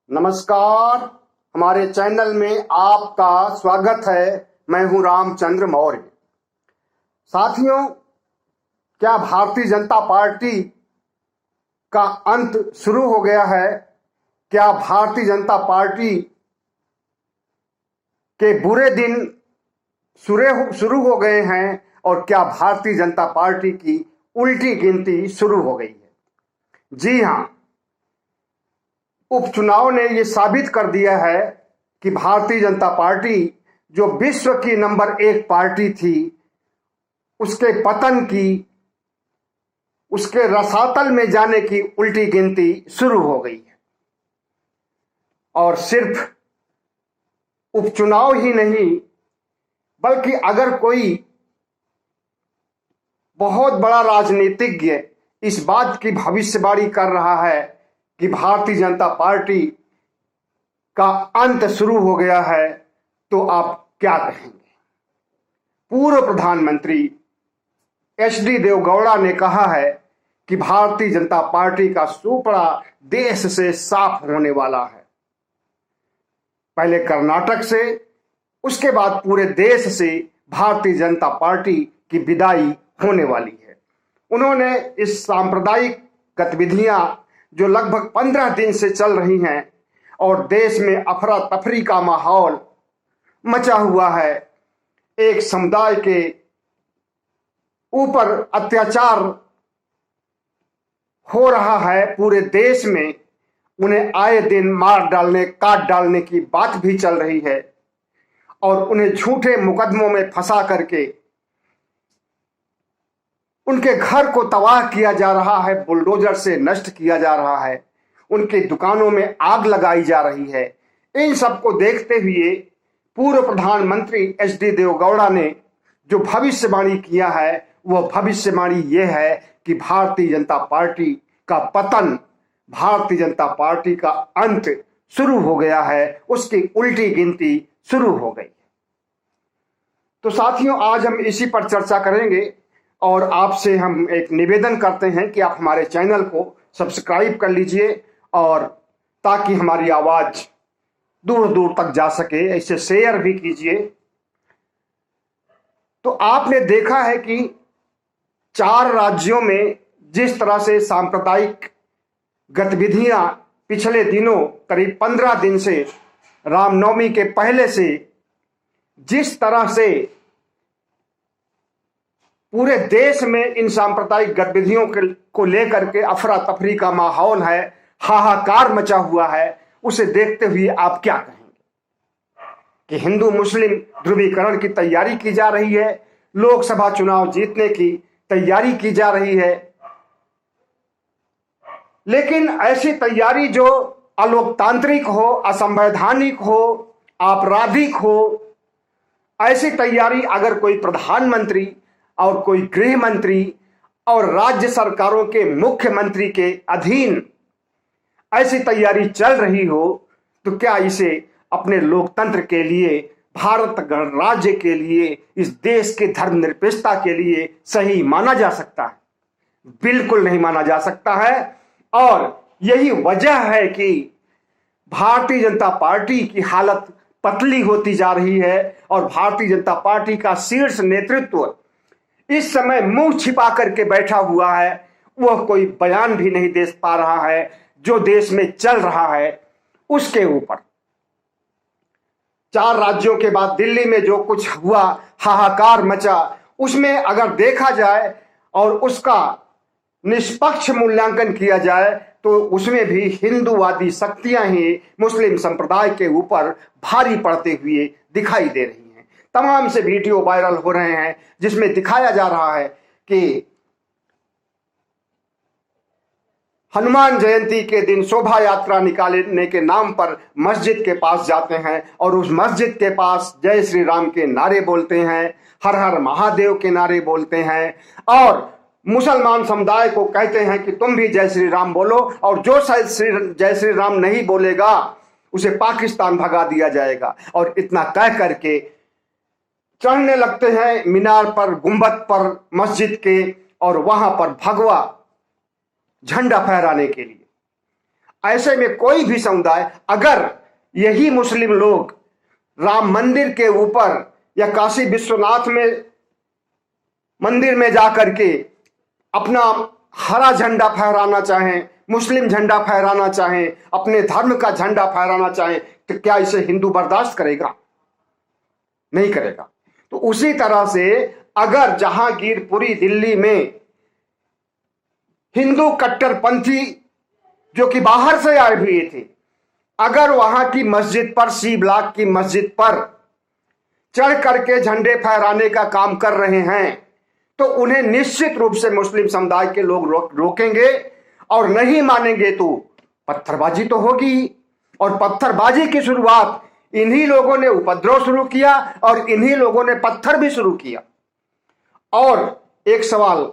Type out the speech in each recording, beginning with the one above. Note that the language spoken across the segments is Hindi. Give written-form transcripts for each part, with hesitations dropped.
नमस्कार। हमारे चैनल में आपका स्वागत है। मैं हूं रामचंद्र मौर्य। साथियों, क्या भारतीय जनता पार्टी का अंत शुरू हो गया है? क्या भारतीय जनता पार्टी के बुरे दिन शुरू हो गए हैं? और क्या भारतीय जनता पार्टी की उल्टी गिनती शुरू हो गई है? जी हां, उपचुनाव ने यह साबित कर दिया है कि भारतीय जनता पार्टी, जो विश्व की नंबर 1 पार्टी थी, उसके पतन की, उसके रसातल में जाने की उल्टी गिनती शुरू हो गई है। और सिर्फ उपचुनाव ही नहीं, बल्कि अगर कोई बहुत बड़ा राजनीतिज्ञ इस बात की भविष्यवाणी कर रहा है कि भारतीय जनता पार्टी का अंत शुरू हो गया है, तो आप क्या कहेंगे? पूर्व प्रधानमंत्री एच.डी. देवेगौड़ा ने कहा है कि भारतीय जनता पार्टी का सुपड़ा देश से साफ होने वाला है। पहले कर्नाटक से, उसके बाद पूरे देश से भारतीय जनता पार्टी की विदाई होने वाली है। उन्होंने इस सांप्रदायिक गतिविधियां जो लगभग 15 दिन से चल रही हैं और देश में अफरा तफरी का माहौल मचा हुआ है, एक समुदाय के ऊपर अत्याचार हो रहा है पूरे देश में, उन्हें आए दिन मार डालने, काट डालने की बात भी चल रही है और उन्हें झूठे मुकदमों में फंसा करके उनके घर को तबाह किया जा रहा है, बुलडोजर से नष्ट किया जा रहा है, उनकी दुकानों में आग लगाई जा रही है। इन सबको देखते हुए पूर्व प्रधानमंत्री एच.डी. देवेगौड़ा ने जो भविष्यवाणी किया है, वह भविष्यवाणी यह है कि भारतीय जनता पार्टी का पतन, भारतीय जनता पार्टी का अंत शुरू हो गया है, उसकी उल्टी गिनती शुरू हो गई। तो साथियों, आज हम इसी पर चर्चा करेंगे और आपसे हम एक निवेदन करते हैं कि आप हमारे चैनल को सब्सक्राइब कर लीजिए, और ताकि हमारी आवाज दूर दूर तक जा सके, इसे शेयर भी कीजिए। तो आपने देखा है कि 4 राज्यों में जिस तरह से सांप्रदायिक गतिविधियां पिछले दिनों, करीब 15 दिन से, रामनवमी के पहले से जिस तरह से पूरे देश में इन सांप्रदायिक गतिविधियों को लेकर के अफरा तफरी का माहौल है, हाहाकार मचा हुआ है, उसे देखते हुए आप क्या कहेंगे? कि हिंदू मुस्लिम ध्रुवीकरण की तैयारी की जा रही है, लोकसभा चुनाव जीतने की तैयारी की जा रही है, लेकिन ऐसी तैयारी जो अलोकतांत्रिक हो, असंवैधानिक हो, आपराधिक हो, ऐसी तैयारी अगर कोई प्रधानमंत्री और कोई गृह मंत्री और राज्य सरकारों के मुख्यमंत्री के अधीन ऐसी तैयारी चल रही हो, तो क्या इसे अपने लोकतंत्र के लिए, भारत गणराज्य के लिए, इस देश के धर्मनिरपेक्षता के लिए सही माना जा सकता है? बिल्कुल नहीं माना जा सकता है। और यही वजह है कि भारतीय जनता पार्टी की हालत पतली होती जा रही है और भारतीय जनता पार्टी का शीर्ष नेतृत्व इस समय मुंह छिपा करके बैठा हुआ है। वह कोई बयान भी नहीं दे पा रहा है जो देश में चल रहा है उसके ऊपर। 4 राज्यों के बाद दिल्ली में जो कुछ हुआ, हाहाकार मचा, उसमें अगर देखा जाए और उसका निष्पक्ष मूल्यांकन किया जाए, तो उसमें भी हिंदूवादी शक्तियां ही मुस्लिम संप्रदाय के ऊपर भारी पड़ते हुए दिखाई दे रही हैं। तमाम से वीडियो वायरल हो रहे हैं जिसमें दिखाया जा रहा है कि हनुमान जयंती के दिन शोभा यात्रा निकालने के नाम पर मस्जिद के पास जाते हैं और उस मस्जिद के पास जय श्री राम के नारे बोलते हैं, हर हर महादेव के नारे बोलते हैं, और मुसलमान समुदाय को कहते हैं कि तुम भी जय श्री राम बोलो, और जो जय श्री राम नहीं बोलेगा उसे पाकिस्तान भगा दिया जाएगा। और इतना कह करके चढ़ने लगते हैं मीनार पर, गुंबद पर मस्जिद के, और वहां पर भगवा झंडा फहराने के लिए। ऐसे में कोई भी समुदाय, अगर यही मुस्लिम लोग राम मंदिर के ऊपर या काशी विश्वनाथ में मंदिर में जाकर के अपना हरा झंडा फहराना चाहें, मुस्लिम झंडा फहराना चाहें, अपने धर्म का झंडा फहराना चाहें, तो क्या इसे हिंदू बर्दाश्त करेगा? नहीं करेगा। तो उसी तरह से अगर जहांगीरपुरी दिल्ली में हिंदू कट्टरपंथी जो कि बाहर से आए हुए थे, अगर वहां की मस्जिद पर, सी ब्लॉक की मस्जिद पर चढ़ करके झंडे फहराने का काम कर रहे हैं, तो उन्हें निश्चित रूप से मुस्लिम समुदाय के लोग रोकेंगे और नहीं मानेंगे तो पत्थरबाजी तो होगी। और पत्थरबाजी की शुरुआत इन्हीं लोगों ने उपद्रव शुरू किया और इन्हीं लोगों ने पत्थर भी शुरू किया। और एक सवाल,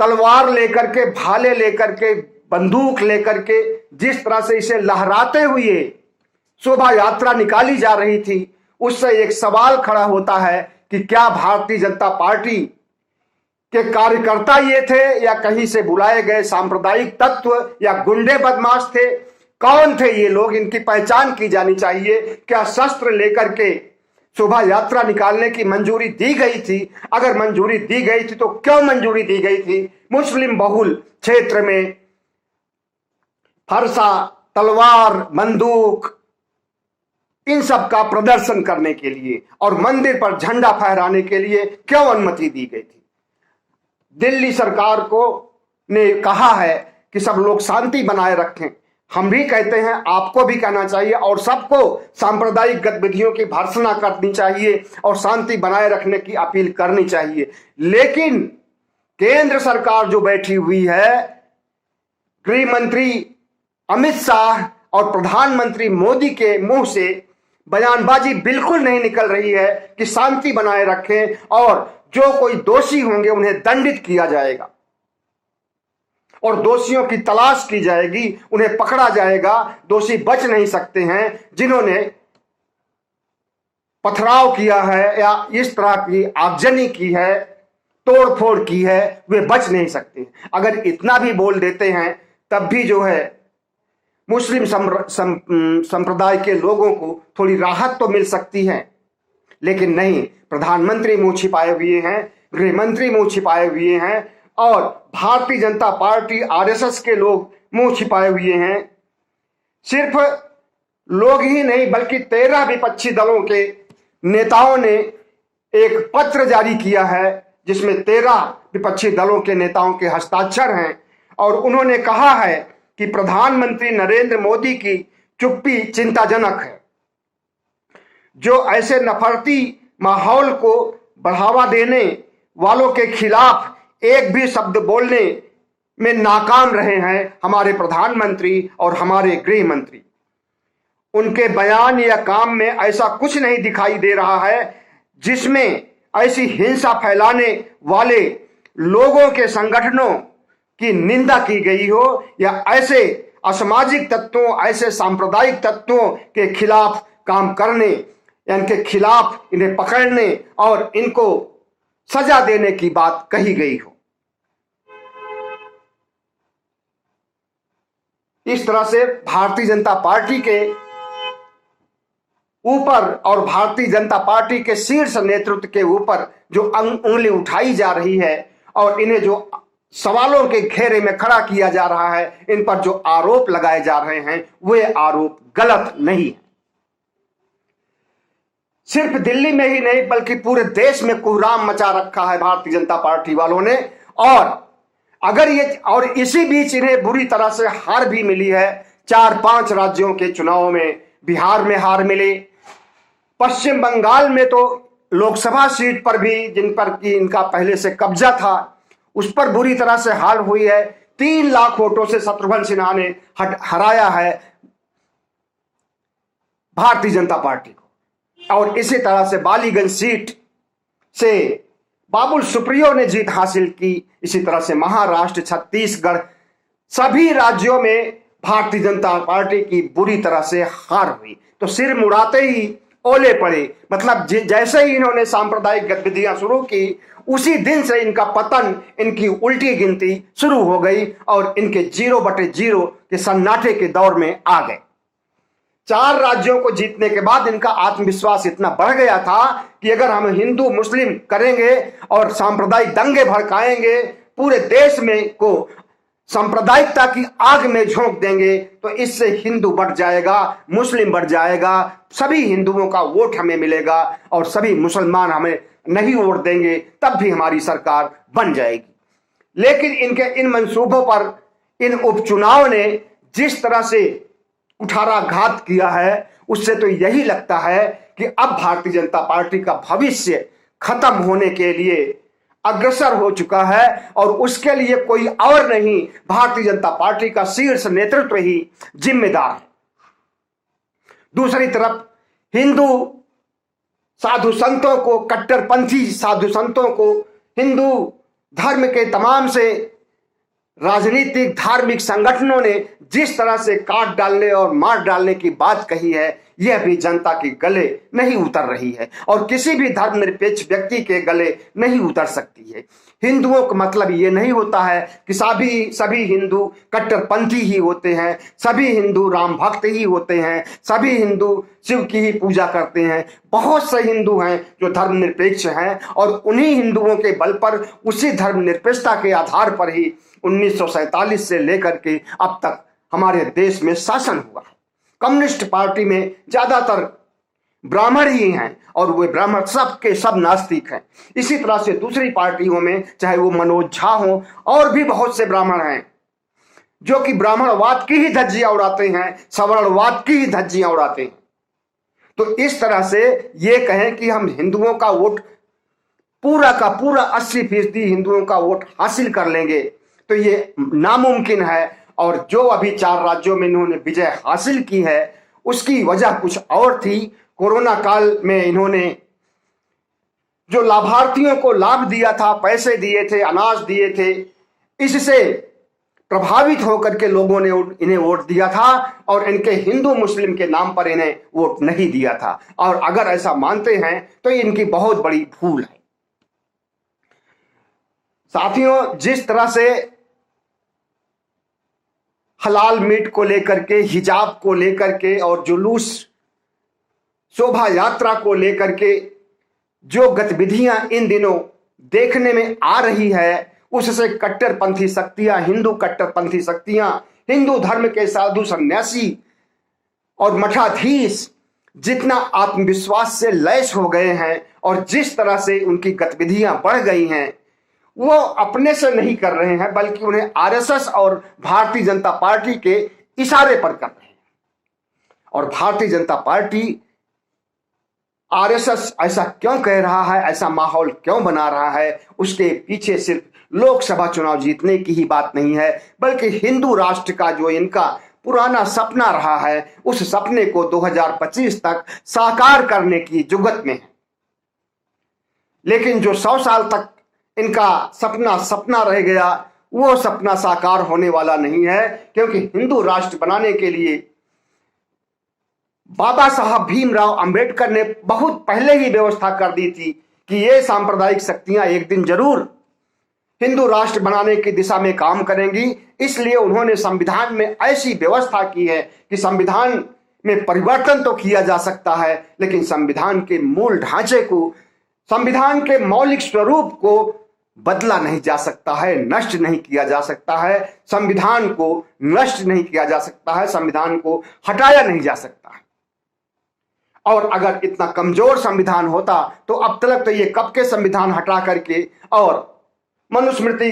तलवार लेकर के, भाले लेकर के, बंदूक लेकर के जिस तरह से इसे लहराते हुए शोभा यात्रा निकाली जा रही थी, उससे एक सवाल खड़ा होता है कि क्या भारतीय जनता पार्टी के कार्यकर्ता ये थे या कहीं से बुलाए गए सांप्रदायिक तत्व या गुंडे बदमाश थे? कौन थे ये लोग? इनकी पहचान की जानी चाहिए। क्या शस्त्र लेकर के शोभा यात्रा निकालने की मंजूरी दी गई थी? अगर मंजूरी दी गई थी तो क्यों मंजूरी दी गई थी? मुस्लिम बहुल क्षेत्र में फरसा, तलवार, बंदूक, इन सब का प्रदर्शन करने के लिए और मंदिर पर झंडा फहराने के लिए क्यों अनुमति दी गई थी? दिल्ली सरकार को ने कहा है कि सब लोग शांति बनाए रखें। हम भी कहते हैं, आपको भी कहना चाहिए और सबको सांप्रदायिक गतिविधियों की भर्त्सना करनी चाहिए और शांति बनाए रखने की अपील करनी चाहिए। लेकिन केंद्र सरकार जो बैठी हुई है, गृह मंत्री अमित शाह और प्रधानमंत्री मोदी के मुंह से बयानबाजी बिल्कुल नहीं निकल रही है कि शांति बनाए रखें और जो कोई दोषी होंगे उन्हें दंडित किया जाएगा और दोषियों की तलाश की जाएगी, उन्हें पकड़ा जाएगा। दोषी बच नहीं सकते हैं। जिन्होंने पथराव किया है या इस तरह की आगजनी की है, तोड़फोड़ की है, वे बच नहीं सकते। अगर इतना भी बोल देते हैं तब भी जो है मुस्लिम संप्रदाय के लोगों को थोड़ी राहत तो मिल सकती है, लेकिन नहीं। प्रधानमंत्री मुंह छिपाए हुए हैं, गृह मंत्री मुंह छिपाए हुए हैं और भारतीय जनता पार्टी, आरएसएस के लोग मुंह छिपाए हुए हैं। सिर्फ लोग ही नहीं बल्कि 13 विपक्षी दलों के नेताओं ने एक पत्र जारी किया है जिसमें 13 विपक्षी दलों के नेताओं के हस्ताक्षर हैं और उन्होंने कहा है कि प्रधानमंत्री नरेंद्र मोदी की चुप्पी चिंताजनक है। जो ऐसे नफरती माहौल को बढ़ावा देने वालों के खिलाफ एक भी शब्द बोलने में नाकाम रहे हैं हमारे प्रधानमंत्री और हमारे गृह मंत्री। उनके बयान या काम में ऐसा कुछ नहीं दिखाई दे रहा है जिसमें ऐसी हिंसा फैलाने वाले लोगों के संगठनों की निंदा की गई हो या ऐसे असामाजिक तत्वों, ऐसे सांप्रदायिक तत्वों के खिलाफ काम करने, इनके खिलाफ इन्हें पकड़ने और इनको सजा देने की बात कही गई हो। इस तरह से भारतीय जनता पार्टी के ऊपर और भारतीय जनता पार्टी के शीर्ष नेतृत्व के ऊपर जो उंगली उठाई जा रही है और इन्हें जो सवालों के घेरे में खड़ा किया जा रहा है, इन पर जो आरोप लगाए जा रहे हैं वे आरोप गलत नहीं है। सिर्फ दिल्ली में ही नहीं बल्कि पूरे देश में कोहराम मचा रखा है भारतीय जनता पार्टी वालों ने। और इसी बीच इन्हें बुरी तरह से हार भी मिली है। 4-5 राज्यों के चुनाव में बिहार में हार मिली, पश्चिम बंगाल में तो लोकसभा सीट पर भी जिन पर कि इनका पहले से कब्जा था उस पर बुरी तरह से हार हुई है। 3 लाख वोटों से शत्रुघ्न सिन्हा ने हराया है भारतीय जनता पार्टी को। और इसी तरह से बालीगंज सीट से बाबुल सुप्रियो ने जीत हासिल की। इसी तरह से महाराष्ट्र, छत्तीसगढ़, सभी राज्यों में भारतीय जनता पार्टी की बुरी तरह से हार हुई। तो सिर मुड़ाते ही ओले पड़े। मतलब जैसे ही इन्होंने सांप्रदायिक गतिविधियां शुरू की उसी दिन से इनका पतन, इनकी उल्टी गिनती शुरू हो गई और इनके 0/0 के सन्नाटे के दौर में आ गए। 4 राज्यों को जीतने के बाद इनका आत्मविश्वास इतना बढ़ गया था कि अगर हम हिंदू मुस्लिम करेंगे और सांप्रदायिक दंगे भड़काएंगे, पूरे देश में को सांप्रदायिकता की आग में झोंक देंगे, तो इससे हिंदू बढ़ जाएगा, मुस्लिम बढ़ जाएगा, सभी हिंदुओं का वोट हमें मिलेगा और सभी मुसलमान हमें नहीं वोट देंगे, तब भी हमारी सरकार बन जाएगी। लेकिन इनके इन मंसूबों पर इन उपचुनाव ने जिस तरह से कुठाराघात किया है, उससे तो यही लगता है कि अब भारतीय जनता पार्टी का भविष्य खत्म होने के लिए अग्रसर हो चुका है और उसके लिए कोई और नहीं, भारतीय जनता पार्टी का शीर्ष नेतृत्व ही जिम्मेदार है। दूसरी तरफ हिंदू साधु संतों को, कट्टरपंथी साधु संतों को, हिंदू धर्म के तमाम से राजनीतिक धार्मिक संगठनों ने जिस तरह से काट डालने और मार डालने की बात कही है, यह भी जनता के गले नहीं उतर रही है और किसी भी धर्मनिरपेक्ष व्यक्ति के गले नहीं उतर सकती है। हिंदुओं का मतलब ये नहीं होता है कि सभी हिंदू कट्टरपंथी ही होते हैं, सभी हिंदू राम भक्त ही होते हैं, सभी हिंदू शिव की ही पूजा करते हैं। बहुत से हिंदू हैं जो धर्मनिरपेक्ष हैं और उन्हीं हिंदुओं के बल पर, उसी धर्मनिरपेक्षता के आधार पर ही 1947 से लेकर के अब तक हमारे देश में शासन हुआ है। कम्युनिस्ट पार्टी में ज्यादातर ब्राह्मण ही हैं और वे ब्राह्मण सब के सब नास्तिक हैं। इसी तरह से दूसरी पार्टियों में, चाहे वो मनोज झा हो, और भी बहुत से ब्राह्मण हैं जो कि ब्राह्मणवाद की ही धज्जियां उड़ाते हैं, सवर्णवाद की ही धज्जियां उड़ाते हैं। तो इस तरह से ये कहें कि हम हिंदुओं का वोट पूरा का पूरा 80% हिंदुओं का वोट हासिल कर लेंगे, तो ये नामुमकिन है। और जो अभी 4 राज्यों में इन्होंने विजय हासिल की है, उसकी वजह कुछ और थी। कोरोना काल में इन्होंने जो लाभार्थियों को लाभ दिया था, पैसे दिए थे, अनाज दिए थे, इससे प्रभावित होकर के लोगों ने इन्हें वोट दिया था और इनके हिंदू मुस्लिम के नाम पर इन्हें वोट नहीं दिया था। और अगर ऐसा मानते हैं तो इनकी बहुत बड़ी भूल है। साथियों, जिस तरह से हलाल मीट को लेकर के, हिजाब को लेकर के और जुलूस शोभा यात्रा को लेकर के जो गतिविधियां इन दिनों देखने में आ रही है, उससे कट्टरपंथी शक्तियां, हिंदू कट्टरपंथी शक्तियां, हिंदू धर्म के साधु सन्यासी और मठाधीश जितना आत्मविश्वास से लैस हो गए हैं और जिस तरह से उनकी गतिविधियां बढ़ गई हैं, वो अपने से नहीं कर रहे हैं, बल्कि उन्हें आरएसएस और भारतीय जनता पार्टी के इशारे पर कर रहे हैं। और भारतीय जनता पार्टी आरएसएस ऐसा क्यों कह रहा है, ऐसा माहौल क्यों बना रहा है, उसके पीछे सिर्फ लोकसभा चुनाव जीतने की ही बात नहीं है, बल्कि हिंदू राष्ट्र का जो इनका पुराना सपना रहा है, उस सपने को 2025 तक साकार करने की जुगत में है। लेकिन जो 100 साल तक इनका सपना रह गया, वो सपना साकार होने वाला नहीं है, क्योंकि हिंदू राष्ट्र बनाने के लिए बाबा साहब भीमराव अंबेडकर ने बहुत पहले ही व्यवस्था कर दी थी कि ये सांप्रदायिक शक्तियां एक दिन जरूर हिंदू राष्ट्र बनाने की दिशा में काम करेंगी। इसलिए उन्होंने संविधान में ऐसी व्यवस्था की है कि संविधान में परिवर्तन तो किया जा सकता है, लेकिन संविधान के मूल ढांचे को, संविधान के मौलिक स्वरूप को बदला नहीं जा सकता है, नष्ट नहीं किया जा सकता है, संविधान को नष्ट नहीं किया जा सकता है, संविधान को हटाया नहीं जा सकता है। और अगर इतना कमजोर संविधान होता तो अब तक तो ये कब के संविधान हटा करके और मनुस्मृति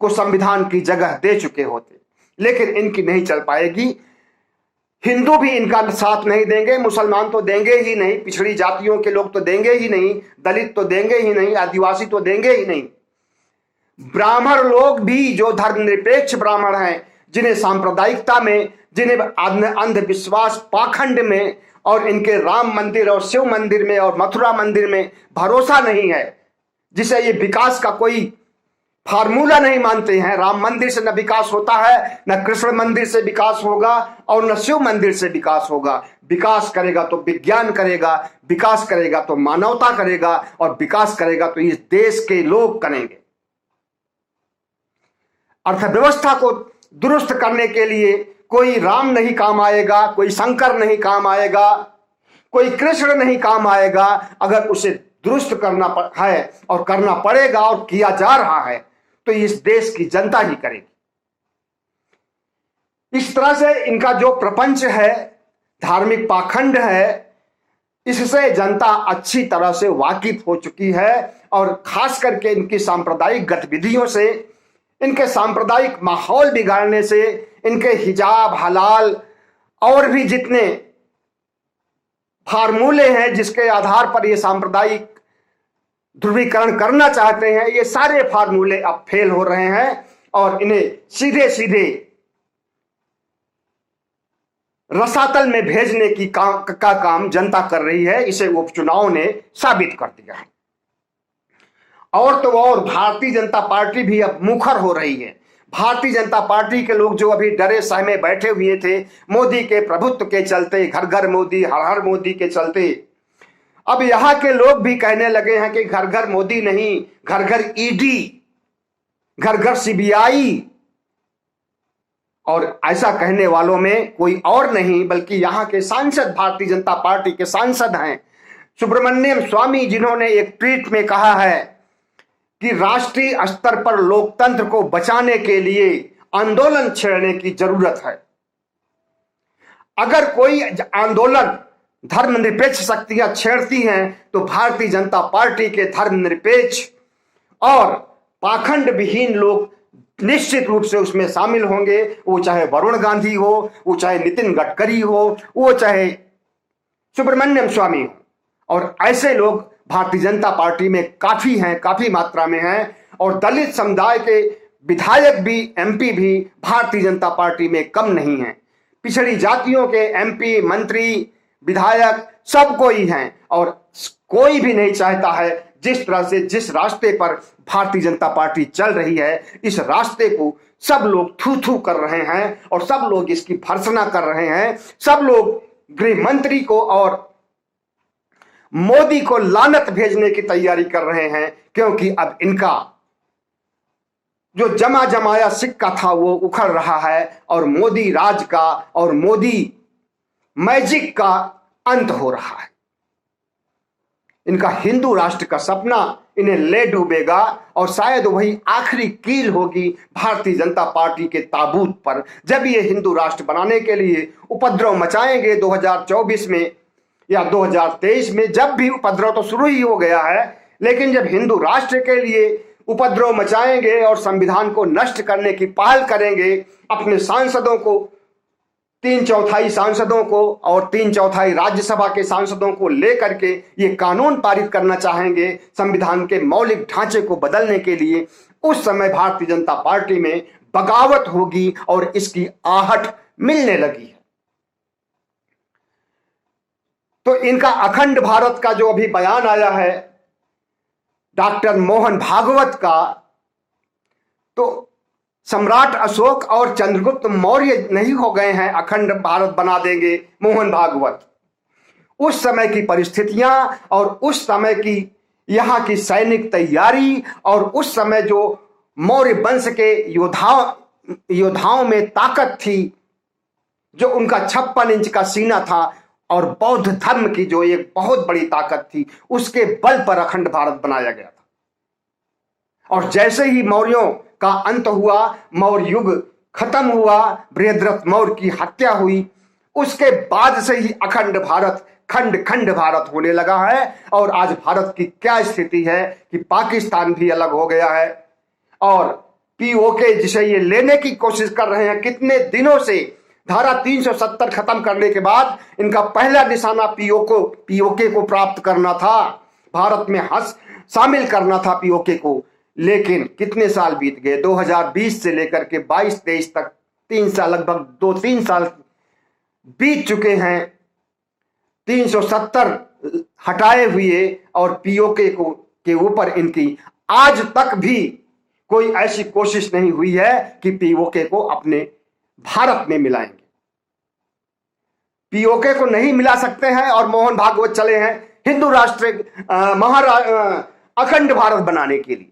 को संविधान की जगह दे चुके होते। लेकिन इनकी नहीं चल पाएगी। हिंदू भी इनका साथ नहीं देंगे, मुसलमान तो देंगे ही नहीं, पिछड़ी जातियों के लोग तो देंगे ही नहीं, दलित तो देंगे ही नहीं, आदिवासी तो देंगे ही नहीं। ब्राह्मण लोग भी, जो धर्मनिरपेक्ष ब्राह्मण हैं, जिन्हें सांप्रदायिकता में, जिन्हें अंधविश्वास पाखंड में और इनके राम मंदिर और शिव मंदिर में और मथुरा मंदिर में भरोसा नहीं है, जिसे ये विकास का कोई फार्मूला नहीं मानते हैं। राम मंदिर से न विकास होता है, न कृष्ण मंदिर से विकास होगा और न शिव मंदिर से विकास होगा। विकास करेगा तो विज्ञान करेगा, विकास करेगा तो मानवता करेगा, और विकास करेगा तो इस देश के लोग करेंगे। अर्थव्यवस्था को दुरुस्त करने के लिए कोई राम नहीं काम आएगा, कोई शंकर नहीं काम आएगा, कोई कृष्ण नहीं काम आएगा। अगर उसे दुरुस्त करना है और करना पड़ेगा और किया जा रहा है तो इस देश की जनता ही करेगी। इस तरह से इनका जो प्रपंच है, धार्मिक पाखंड है, इससे जनता अच्छी तरह से वाकिफ हो चुकी है। और खास करके इनकी सांप्रदायिक गतिविधियों से, इनके सांप्रदायिक माहौल बिगाड़ने से, इनके हिजाब, हलाल और भी जितने फार्मूले हैं जिसके आधार पर ये सांप्रदायिक ध्रुवीकरण करना चाहते हैं, ये सारे फार्मूले अब फेल हो रहे हैं और इन्हें सीधे सीधे रसातल में भेजने की काम जनता कर रही है। इसे उपचुनाव ने साबित कर दिया है। और तो और भारतीय जनता पार्टी भी अब मुखर हो रही है। भारतीय जनता पार्टी के लोग जो अभी डरे सहमे बैठे हुए थे मोदी के प्रभुत्व के चलते, घर घर मोदी, हर हर मोदी के चलते, अब यहां के लोग भी कहने लगे हैं कि घर घर मोदी नहीं, घर घर ईडी, घर घर सीबीआई। और ऐसा कहने वालों में कोई और नहीं बल्कि यहां के सांसद, भारतीय जनता पार्टी के सांसद हैं सुब्रमण्यम स्वामी, जिन्होंने एक ट्वीट में कहा है कि राष्ट्रीय स्तर पर लोकतंत्र को बचाने के लिए आंदोलन छेड़ने की जरूरत है। अगर कोई आंदोलन धर्मनिरपेक्ष शक्तियां छेड़ती हैं तो भारतीय जनता पार्टी के धर्मनिरपेक्ष और पाखंड विहीन लोग निश्चित रूप से उसमें शामिल होंगे। वो चाहे वरुण गांधी हो, वो चाहे नितिन गडकरी हो, वो चाहे सुब्रमण्यम स्वामी हो। और ऐसे लोग भारतीय जनता पार्टी में काफी हैं, काफी मात्रा में हैं। और दलित समुदाय के विधायक भी, एमपी भी भारतीय जनता पार्टी में कम नहीं हैं। पिछड़ी जातियों के एमपी, मंत्री, विधायक सबको ही हैं। और कोई भी नहीं चाहता है जिस तरह से, जिस रास्ते पर भारतीय जनता पार्टी चल रही है, इस रास्ते को सब लोग थू थू कर रहे हैं और सब लोग इसकी भर्त्सना कर रहे हैं। सब लोग गृह मंत्री को और मोदी को लानत भेजने की तैयारी कर रहे हैं, क्योंकि अब इनका जो जमा जमाया सिक्का था वो उखड़ रहा है और मोदी राज का और मोदी मैजिक का अंत हो रहा है। इनका हिंदू राष्ट्र का सपना इन्हें ले डूबेगा और शायद वही आखिरी कील होगी भारतीय जनता पार्टी के ताबूत पर, जब ये हिंदू राष्ट्र बनाने के लिए उपद्रव मचाएंगे 2024 में या 2023 में। जब भी उपद्रव तो शुरू ही हो गया है, लेकिन जब हिंदू राष्ट्र के लिए उपद्रव मचाएंगे और संविधान को नष्ट करने की पहल करेंगे, अपने सांसदों को, 3/4 सांसदों को और 3/4 राज्यसभा के सांसदों को लेकर के ये कानून पारित करना चाहेंगे संविधान के मौलिक ढांचे को बदलने के लिए, उस समय भारतीय जनता पार्टी में बगावत होगी और इसकी आहट मिलने लगी है। तो इनका अखंड भारत का जो अभी बयान आया है डॉक्टर मोहन भागवत का, तो सम्राट अशोक और चंद्रगुप्त मौर्य नहीं हो गए हैं अखंड भारत बना देंगे मोहन भागवत। उस समय की परिस्थितियां और उस समय की यहां की सैनिक तैयारी और उस समय जो मौर्य वंश के योद्धाओं में ताकत थी, जो उनका 56 इंच का सीना था और बौद्ध धर्म की जो एक बहुत बड़ी ताकत थी, उसके बल पर अखंड भारत बनाया गया था। और जैसे ही मौर्यों का अंत हुआ, मौर्य युग खत्म हुआ, बृहद्रथ मौर्य की हत्या हुई, उसके बाद से ही अखंड भारत खंड खंड भारत होने लगा है। और आज भारत की क्या स्थिति है कि पाकिस्तान भी अलग हो गया है और पीओके जिसे ये लेने की कोशिश कर रहे हैं कितने दिनों से, धारा 370 खत्म करने के बाद इनका पहला निशाना पीओके को प्राप्त करना था, भारत में शामिल करना था पीओके को। लेकिन कितने साल बीत गए, 2020 से लेकर के 22-23 तक 3 साल, लगभग 2-3 साल बीत चुके हैं। 370 हटाए हुए और पीओके को के ऊपर इनकी आज तक भी कोई ऐसी कोशिश नहीं हुई है कि पीओके को अपने भारत में मिलाएंगे। पीओके को नहीं मिला सकते हैं और मोहन भागवत चले हैं हिंदू राष्ट्र अखंड भारत बनाने के लिए,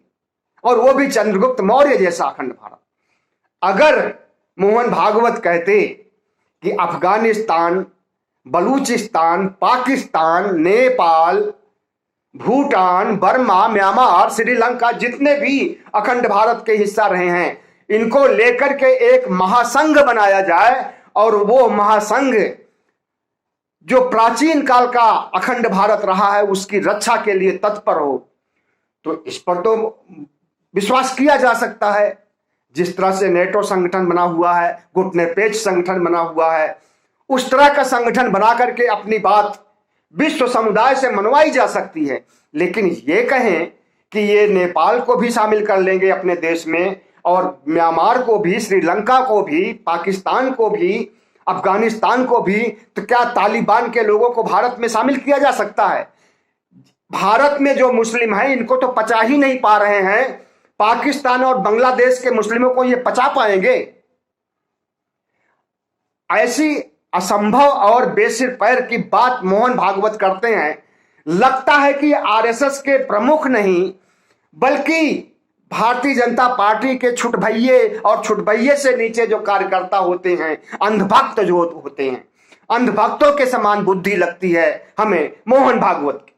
और वो भी चंद्रगुप्त मौर्य जैसा अखंड भारत। अगर मोहन भागवत कहते कि अफगानिस्तान, बलूचिस्तान, पाकिस्तान, नेपाल, भूटान, बर्मा, म्यांमार, श्रीलंका, जितने भी अखंड भारत के हिस्सा रहे हैं, इनको लेकर के एक महासंघ बनाया जाए और वो महासंघ जो प्राचीन काल का अखंड भारत रहा है उसकी रक्षा के लिए तत्पर हो, तो इस पर तो विश्वास किया जा सकता है। जिस तरह से नेटो संगठन बना हुआ है, गुटनिरपेक्ष संगठन बना हुआ है, उस तरह का संगठन बना करके अपनी बात विश्व समुदाय से मनवाई जा सकती है। लेकिन ये कहें कि ये नेपाल को भी शामिल कर लेंगे अपने देश में, और म्यांमार को भी, श्रीलंका को भी, पाकिस्तान को भी, अफगानिस्तान को भी, तो क्या तालिबान के लोगों को भारत में शामिल किया जा सकता है? भारत में जो मुस्लिम हैं इनको तो पचा ही नहीं पा रहे हैं, पाकिस्तान और बांग्लादेश के मुस्लिमों को ये पचा पाएंगे? ऐसी असंभव और बेसिर पैर की बात मोहन भागवत करते हैं। लगता है कि आरएसएस के प्रमुख नहीं बल्कि भारतीय जनता पार्टी के छुटभैये और छुटभैये से नीचे जो कार्यकर्ता होते हैं, अंधभक्त जो होते हैं, अंधभक्तों के समान बुद्धि लगती है हमें मोहन भागवत की।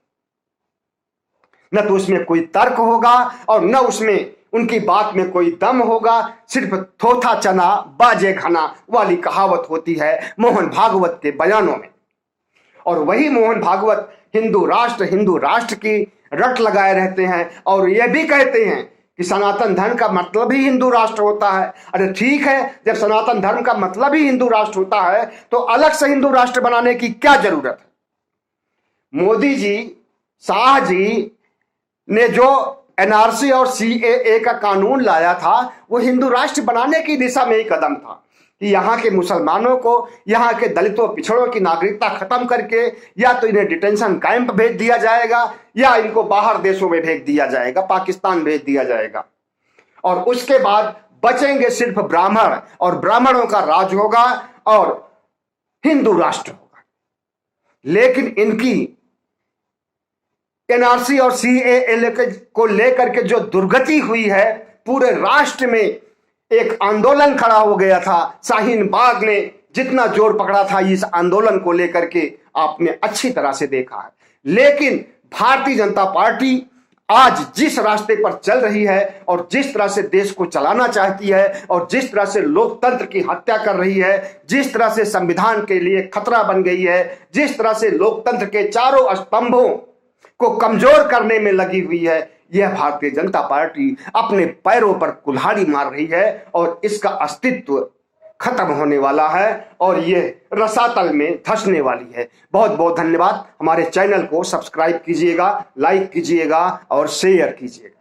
न तो उसमें कोई तर्क होगा और न उसमें उनकी बात में कोई दम होगा, सिर्फ थोथा चना बाजे घना वाली कहावत होती है मोहन भागवत के बयानों में। और वही मोहन भागवत हिंदू राष्ट्र की रट लगाए रहते हैं और यह भी कहते हैं कि सनातन धर्म का मतलब ही हिंदू राष्ट्र होता है। अरे ठीक है, जब सनातन धर्म का मतलब ही हिंदू राष्ट्र होता है तो अलग से हिंदू राष्ट्र बनाने की क्या जरूरत है? मोदी जी, शाह जी ने जो एनआरसी और सीएए का कानून लाया था वो हिंदू राष्ट्र बनाने की दिशा में ही कदम था कि यहाँ के मुसलमानों को, यहाँ के दलितों पिछड़ों की नागरिकता खत्म करके या तो इन्हें डिटेंशन कैंप भेज दिया जाएगा या इनको बाहर देशों में भेज दिया जाएगा, पाकिस्तान भेज दिया जाएगा, और उसके बाद बचेंगे सिर्फ ब्राह्मण और ब्राह्मणों का राज होगा और हिंदू राष्ट्र होगा। लेकिन इनकी एनआरसी और सीएए को लेकर के जो दुर्गति हुई है, पूरे राष्ट्र में एक आंदोलन खड़ा हो गया था। शाहीन बाग ने जितना जोर पकड़ा था इस आंदोलन को लेकर के आपने अच्छी तरह से देखा है। लेकिन भारतीय जनता पार्टी आज जिस रास्ते पर चल रही है और जिस तरह से देश को चलाना चाहती है और जिस तरह से लोकतंत्र की हत्या कर रही है, जिस तरह से संविधान के लिए खतरा बन गई है, जिस तरह से लोकतंत्र के चारों स्तंभों को कमजोर करने में लगी हुई है, यह भारतीय जनता पार्टी अपने पैरों पर कुल्हाड़ी मार रही है और इसका अस्तित्व खत्म होने वाला है और यह रसातल में धंसने वाली है। बहुत बहुत धन्यवाद। हमारे चैनल को सब्सक्राइब कीजिएगा, लाइक कीजिएगा और शेयर कीजिएगा।